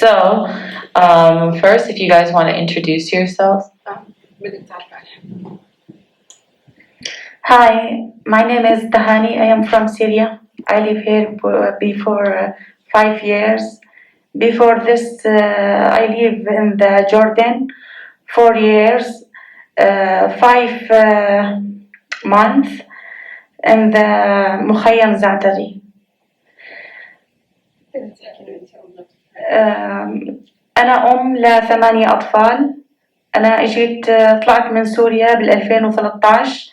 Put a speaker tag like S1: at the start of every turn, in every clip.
S1: So, first, if you guys want to introduce yourselves.
S2: Hi, my name is Tahani. I am from Syria. I live here before 5 years. Before this, I live in the Jordan 4 years, 5 months in the Mukhayyam Zaatari. أنا أم ل8 أطفال. أنا أجيت طلعت من سوريا بال2013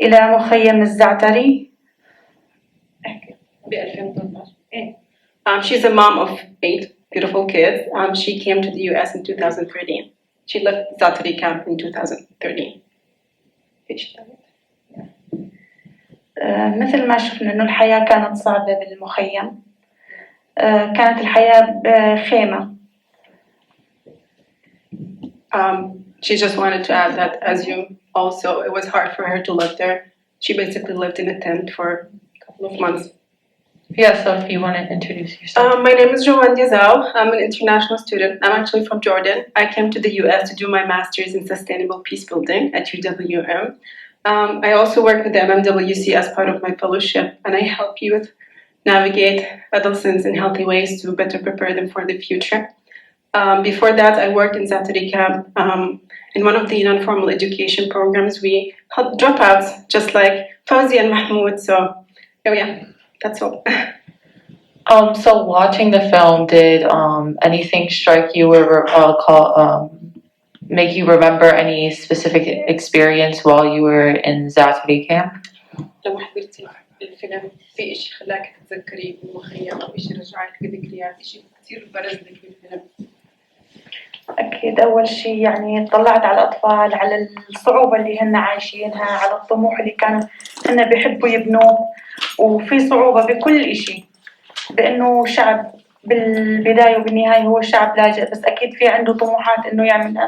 S2: إلى مخيم الزعتري.
S3: She's a mom of 8 beautiful kids. She came to the U.S. in 2013. She left Zaatari camp in 2013.
S2: مثل ما شفنا إنه الحياة كانت صعبة بالمخيم. كانت الحياة بخيمة.
S3: She just wanted to add that, as you also, it was hard for her to live there. She basically lived in a tent for a couple of months.
S1: Yeah, so if you want to introduce yourself.
S3: My name is Joanne Yazao. I'm an international student. I'm actually from Jordan. I came to the US to do my master's in sustainable peace building at UWM. I also work with the MMWC as part of my fellowship, and I help youth navigate adolescents in healthy ways to better prepare them for the future. Before that, I worked in Zaatari camp in one of the non-formal education programs. We help dropouts, just like Fawzi and Mahmoud. So, yeah, that's all.
S1: So watching the film, did anything strike you or make you remember any specific experience while you were in Zaatari camp?
S3: لو حضرتي الفيلم في إشي خلاك تتذكري بالمخيم أو إشي رجعك بذكريات إشي كثير برز لك بالفيلم؟
S2: أكيد أول شيء يعني طلعت على الأطفال على الصعوبة اللي هن عايشينها، على الطموح اللي كانوا هن بيحبوا يبنوه، وفي صعوبة بكل إشي، بأنه شعب بالبداية وبالنهاية هو شعب لاجئ، بس أكيد في عنده طموحات إنه يعملها،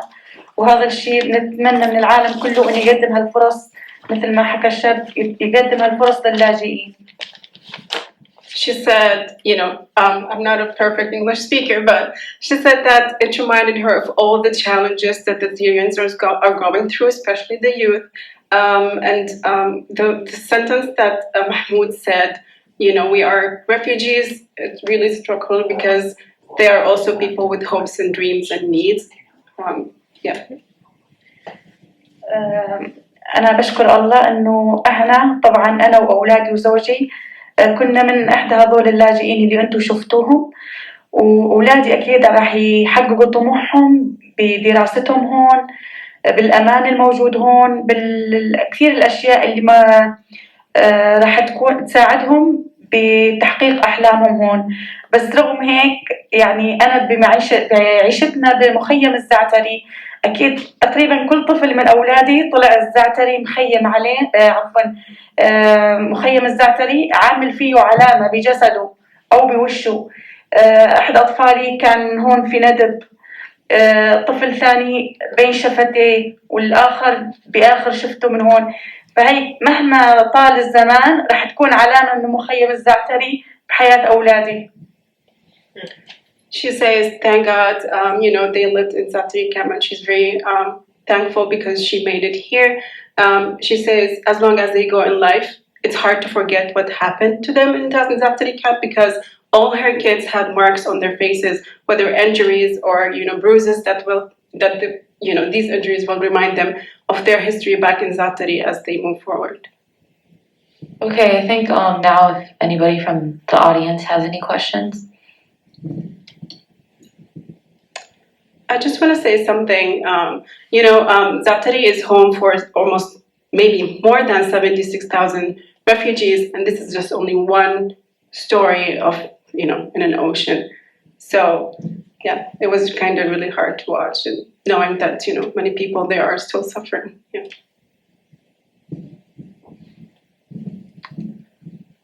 S2: وهذا الشيء بنتمنى من العالم كله إنه يقدم هالفرص مثل ما حكى الشاب، يقدم هالفرص للاجئين.
S3: She said, I'm not a perfect English speaker, but she said that it reminded her of all the challenges that the Syrians are going through, especially the youth. The sentence that Mahmoud said, we are refugees, it really struck her because they are also people with hopes and dreams and needs. Yeah.
S2: أنا بشكر الله إنه إحنا طبعاً أنا وأولادي وزوجي كنا من إحدى هذول اللاجئين اللي أنتم شفتوهم، وأولادي أكيد راح يحققوا طموحهم بدراستهم هون، بالأمان الموجود هون، بالكثير الأشياء اللي ما راح تساعدهم بتحقيق أحلامهم هون. بس رغم هيك يعني أنا بعيشتنا بمخيم الزعتري أكيد تقريبا كل طفل من أولادي طلع الزعتري مخيم عليه مخيم الزعتري عامل فيه علامة بجسده أو بوشه. أحد أطفالي كان هون في ندب، طفل ثاني بين شفتيه، والآخر بآخر شفته من هون. فهي مهما طال الزمان رح تكون علامة من مخيم الزعتري بحياة أولادي.
S3: She says, thank God, they lived in Zaatari camp, and she's very thankful because she made it here. She says, as long as they go in life, it's hard to forget what happened to them in Zaatari camp because all her kids had marks on their faces, whether injuries or bruises these injuries will remind them of their history back in Zaatari as they move forward.
S1: Okay, I think now if anybody from the audience has any questions.
S3: I just want to say something. Zaatari is home for almost maybe more than 76,000 refugees, and this is just only one story of, in an ocean. So, yeah, it was kind of really hard to watch, and knowing that, many people there are still suffering. Yeah.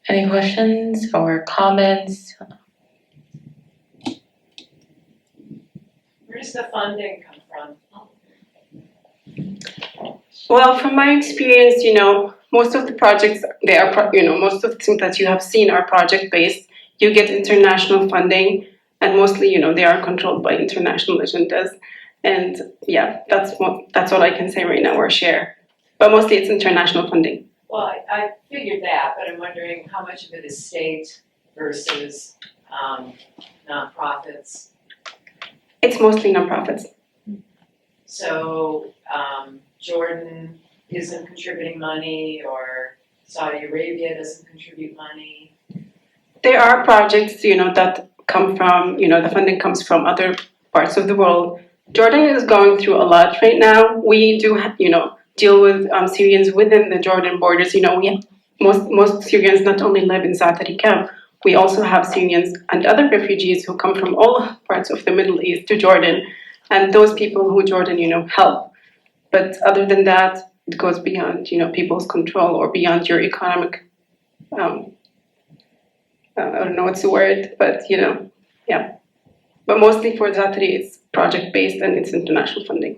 S1: Any questions or comments?
S4: Where does the funding come from?
S3: Well, from my experience, most of the projects, most of the things that you have seen are project-based. You get international funding, and mostly, they are controlled by international agendas. And yeah, that's all I can say right now or share. But mostly it's international funding.
S4: Well, I figured that, but I'm wondering how much of it is state versus nonprofits.
S3: It's mostly nonprofits.
S4: So Jordan isn't contributing money, or Saudi Arabia doesn't contribute money.
S3: There are projects, that come from, the funding comes from other parts of the world. Jordan is going through a lot right now. We do, deal with Syrians within the Jordan borders. Most Syrians not only live in Zaatari camp, we also have Syrians and other refugees who come from all parts of the Middle East to Jordan, and those people who Jordan, help. But other than that, it goes beyond, people's control or beyond your economic. I don't know what's the word, but yeah. But mostly for Zaatari, it's project based and it's international funding.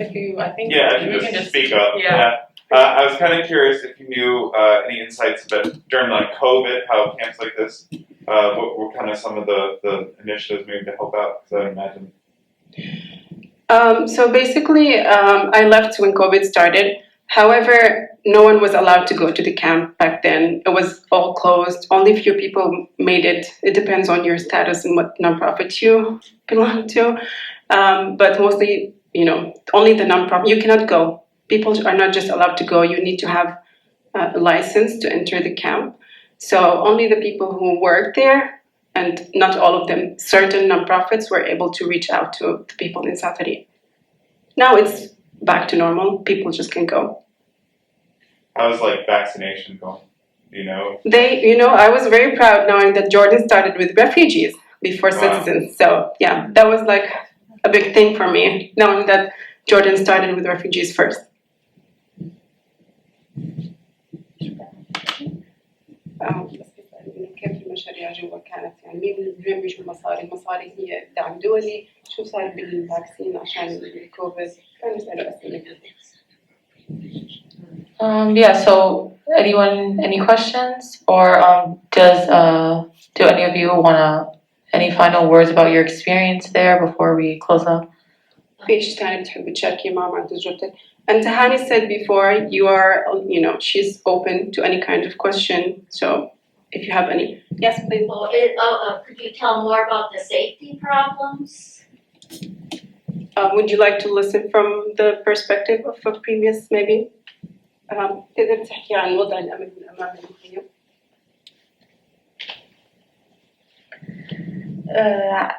S4: I think
S5: Yeah, I
S4: you
S5: can just speak up.
S4: Yeah.
S5: I was kind of curious if you knew any insights about during like COVID, how camps like this, what were kind of some of the initiatives maybe to help out? Because I would imagine.
S3: So basically, I left when COVID started. However, no one was allowed to go to the camp back then. It was all closed. Only few people made it. It depends on your status and what nonprofit you belong to. But mostly, only the nonprofit. You cannot go. People are not just allowed to go. You need to have a license to enter the camp. So only the people who work there, and not all of them, certain nonprofits were able to reach out to the people in Zaatari. Now it's back to normal. People just can go.
S5: How's like vaccination going?
S3: I was very proud knowing that Jordan started with refugees before citizens. So yeah, that was like a big thing for me, knowing that Jordan started with refugees first. كيف المشاريع جوا كانت مين بيجوا المصاري هي دعم دولي شو صار بالفاكسين عشان الكوفيد كانوا يسألوا أسئلة.
S1: Yeah, so any questions? Or do any of you any final words about your experience there before we close up?
S3: في شيء ثاني بتحبي تشاركي معهم عن تجربتك؟ And Tahani said before, she's open to any kind of question. So if you have any, yes, please.
S6: Could you tell more about the safety problems?
S3: Would you like to listen from the perspective of a previous, maybe? تقدر تحكي عن وضع الأمن أمام المخيم؟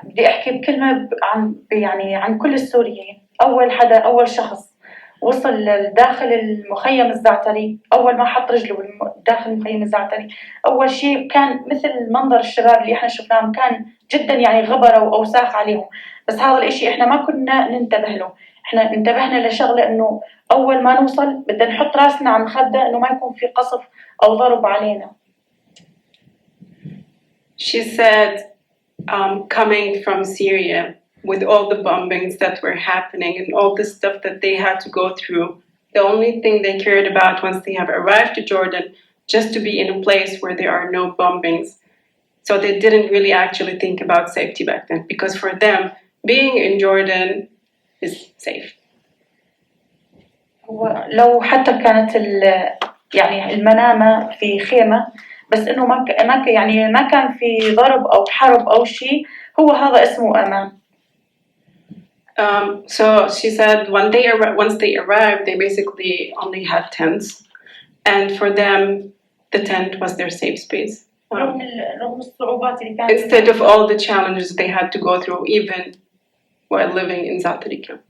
S2: بدي أحكي بكلمة عن كل السوريين. أول شخص وصل داخل المخيم الزعتري، أول ما حط رجله داخل المخيم الزعتري، أول شيء كان مثل منظر الشباب اللي إحنا شفناهم، كان جدا غبرة وأوساخ عليهم. بس هذا الإشي إحنا ما كنا ننتبه له. إحنا انتبهنا لشغلة إنه أول ما نوصل بدنا نحط راسنا على المخدة إنه ما يكون في قصف أو ضرب علينا.
S3: She said, coming from Syria, with all the bombings that were happening and all the stuff that they had to go through, the only thing they cared about once they have arrived to Jordan, just to be in a place where there are no bombings. So they didn't really actually think about safety back then, because for them, being in Jordan is safe.
S2: لو حتى كانت المنامة في خيمة، بس إنه ما كان في ضرب أو حرب أو شيء، هو هذا اسمه أمان.
S3: So she said once they arrived, they basically only had tents, and for them, the tent was their safe space. Instead of all the challenges they had to go through, even while living in Zaatari camp.